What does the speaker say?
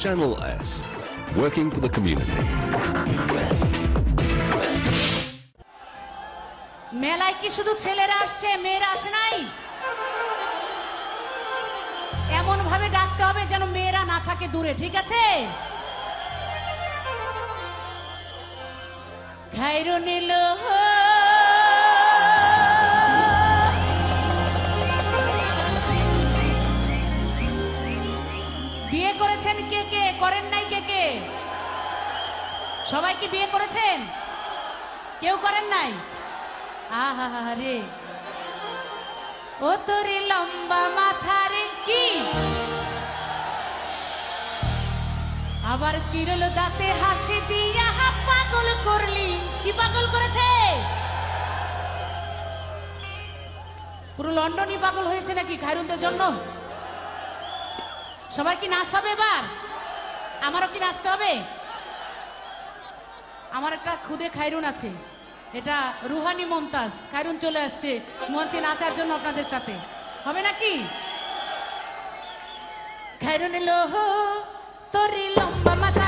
Channel S, working for the community. মেলায় কি শুধু ছেলেরা আসছে, মেয়েরা আসে নাই? এমন ভাবে ডাকতে হবে যেন মেয়েরা না থাকে দূরে, ঠিক আছে? খায়রুনিল বিয়ে করেছেন কে কে, করেন নাই কে কে? সবাই কি বিয়ে করেছেন? কেউ করেন নাই? আহা রে, ও তোরে লম্বা মাথারে কি আবার চিরল দাঁতে হাসি দিয়া পাগল করলি। কি পাগল করেছে? পুরো লন্ডনই পাগল হয়েছে নাকি খায়রুনদের জন্য? সবার কি নাচ হবে এবার? আমারও কি নাচতে হবে? আমার একটা খুদে খায়রুন আছে, এটা রুহানি মমতাজ। খায়রুন চলে আসছে মঞ্চে নাচার জন্য আপনাদের সাথে, হবে নাকি? খায়রুন লোহ তোর লম্বা মাথা